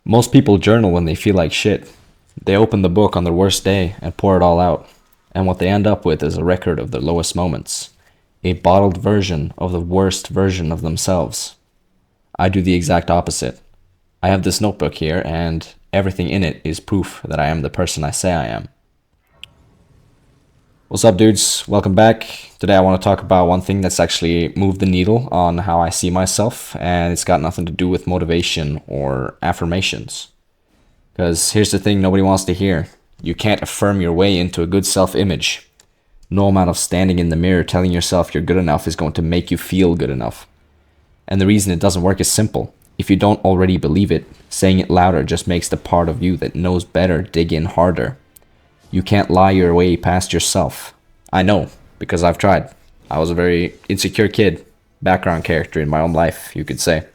Most people journal when they feel like shit. They open the book on their worst day and pour it all out. And what they end up with is a record of their lowest moments. A bottled version of the worst version of themselves. I do the exact opposite. I have this notebook here, and everything in it is proof that I am the person I say I am. What's up, dudes? Welcome back. Today I want to talk about one thing that's actually moved the needle on how I see myself, and it's got nothing to do with motivation or affirmations. Because here's the thing nobody wants to hear. You can't affirm your way into a good self-image. No amount of standing in the mirror telling yourself you're good enough is going to make you feel good enough. And the reason it doesn't work is simple. If you don't already believe it, saying it louder just makes the part of you that knows better dig in harder. You can't lie your way past yourself. I know, because I've tried. I was a very insecure kid, background character in my own life, you could say.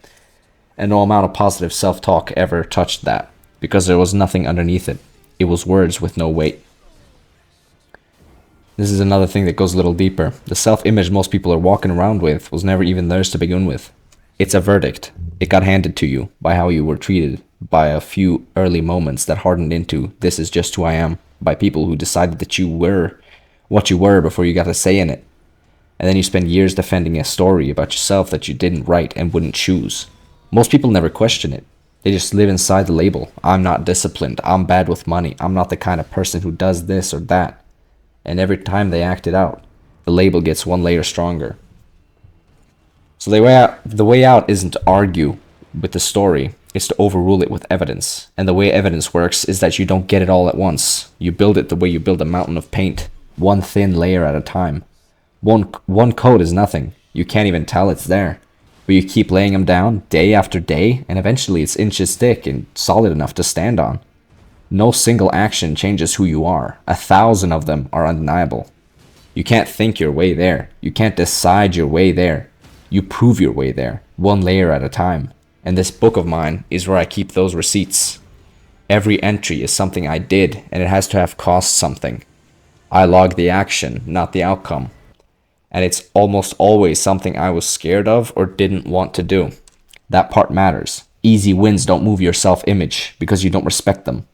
And no amount of positive self-talk ever touched that, because there was nothing underneath it. It was words with no weight. This is another thing that goes a little deeper. The self-image most people are walking around with was never even theirs to begin with. It's a verdict. It got handed to you by how you were treated, by a few early moments that hardened into, this is just who I am, by people who decided that you were what you were before you got a say in it. And then you spend years defending a story about yourself that you didn't write and wouldn't choose. Most people never question it. They just live inside the label. I'm not disciplined. I'm bad with money. I'm not the kind of person who does this or that. And every time they act it out, the label gets one layer stronger. So the way out isn't to argue with the story. It's to overrule it with evidence. And the way evidence works is that you don't get it all at once. You build it the way you build a mountain of paint, one thin layer at a time. One coat is nothing. You can't even tell it's there. But you keep laying them down day after day, and eventually it's inches thick and solid enough to stand on. No single action changes who you are. 1,000 of them are undeniable. You can't think your way there. You can't decide your way there. You prove your way there, one layer at a time. And this book of mine is where I keep those receipts. Every entry is something I did, and it has to have cost something. I log the action, not the outcome. And it's almost always something I was scared of or didn't want to do. That part matters. Easy wins don't move your self-image because you don't respect them.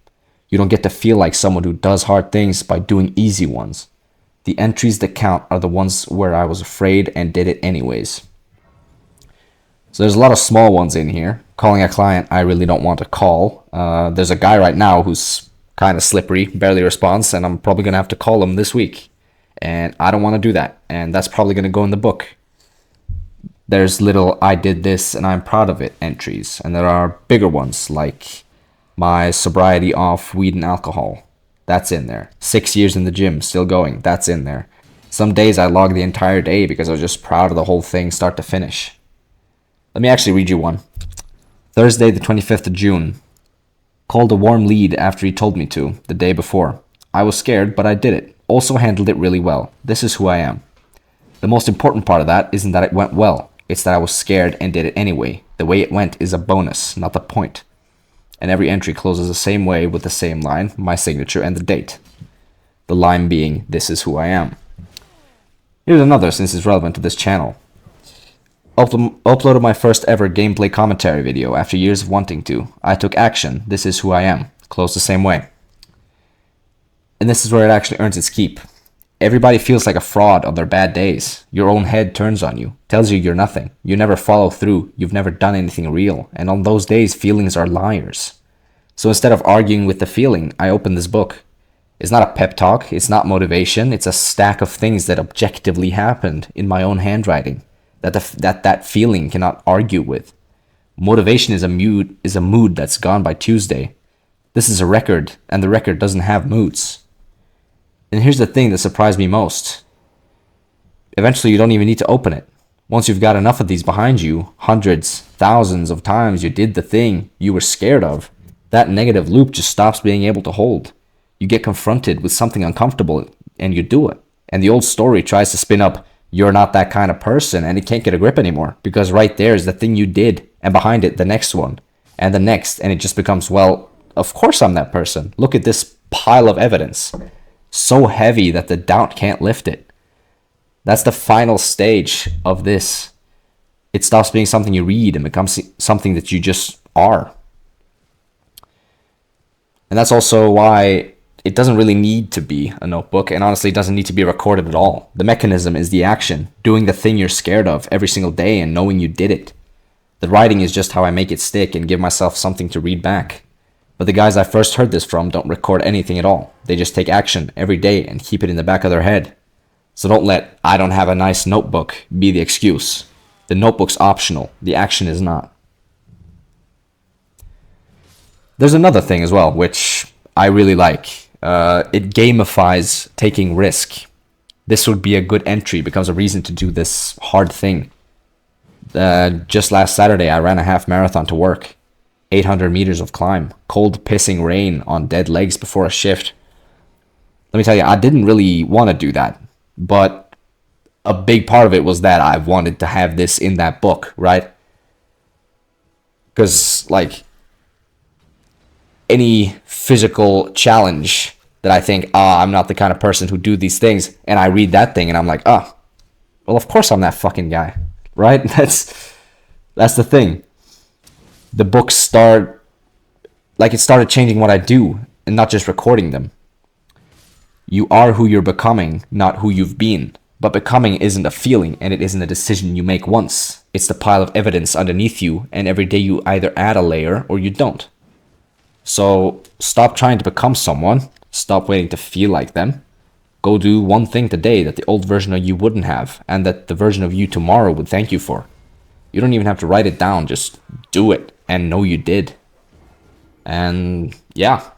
You don't get to feel like someone who does hard things by doing easy ones. The entries that count are the ones where I was afraid and did it anyways. So there's a lot of small ones in here. Calling a client I really don't want to call. There's a guy right now who's kind of slippery, barely responds, and I'm probably going to have to call him this week. And I don't want to do that. And that's probably going to go in the book. There's little I did this and I'm proud of it entries. And there are bigger ones like my sobriety off weed and alcohol. That's in there. 6 years in the gym, still going. That's in there. Some days I log the entire day because I was just proud of the whole thing start to finish. Let me actually read you one. Thursday, the 25th of June. Called a warm lead after he told me to, the day before. I was scared, but I did it. Also handled it really well. This is who I am. The most important part of that isn't that it went well. It's that I was scared and did it anyway. The way it went is a bonus, not the point. And every entry closes the same way with the same line, my signature and the date. The line being, this is who I am. Here's another since it's relevant to this channel. Uploaded my first ever gameplay commentary video after years of wanting to. I took action. This is who I am. Close the same way. And this is where it actually earns its keep. Everybody feels like a fraud on their bad days. Your own head turns on you, tells you you're nothing. You never follow through. You've never done anything real. And on those days, feelings are liars. So instead of arguing with the feeling, I open this book. It's not a pep talk. It's not motivation. It's a stack of things that objectively happened in my own handwriting. That feeling cannot argue with. Motivation is a mood that's gone by Tuesday. This is a record, and the record doesn't have moods. And here's the thing that surprised me most. Eventually, you don't even need to open it. Once you've got enough of these behind you, hundreds, thousands of times you did the thing you were scared of, that negative loop just stops being able to hold. You get confronted with something uncomfortable, and you do it. And the old story tries to spin up, you're not that kind of person, and it can't get a grip anymore because right there is the thing you did, and behind it the next one and the next, and it just becomes, well, of course I'm that person. Look at this pile of evidence, so heavy that the doubt can't lift it. That's the final stage of this. It stops being something you read and becomes something that you just are. And that's also why it doesn't really need to be a notebook, and honestly, it doesn't need to be recorded at all. The mechanism is the action, doing the thing you're scared of every single day and knowing you did it. The writing is just how I make it stick and give myself something to read back. But the guys I first heard this from don't record anything at all. They just take action every day and keep it in the back of their head. So don't let "I don't have a nice notebook" be the excuse. The notebook's optional, the action is not. There's another thing as well, which I really like. It gamifies taking risk. This would be a good entry, becomes a reason to do this hard thing. Just last Saturday, I ran a half marathon to work. 800 meters of climb. Cold pissing rain on dead legs before a shift. Let me tell you, I didn't really want to do that. But a big part of it was that I wanted to have this in that book, right? Because, like, any physical challenge that I think, I'm not the kind of person who do these things, and I read that thing and I'm like, well, of course I'm that fucking guy, right? That's the thing. The books started changing what I do and not just recording them. You are who you're becoming, not who you've been. But becoming isn't a feeling, and it isn't a decision you make once. It's the pile of evidence underneath you, and every day you either add a layer or you don't. So stop trying to become someone. Stop waiting to feel like them. Go do one thing today that the old version of you wouldn't have, and that the version of you tomorrow would thank you for. You don't even have to write it down. Just do it and know you did. And yeah,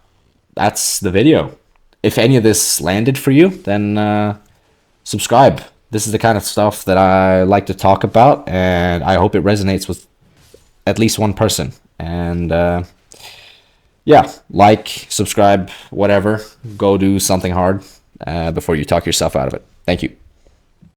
that's the video. If any of this landed for you, then subscribe. This is the kind of stuff that I like to talk about, and I hope it resonates with at least one person. And yeah, like, subscribe, whatever. Go do something hard before you talk yourself out of it. Thank you.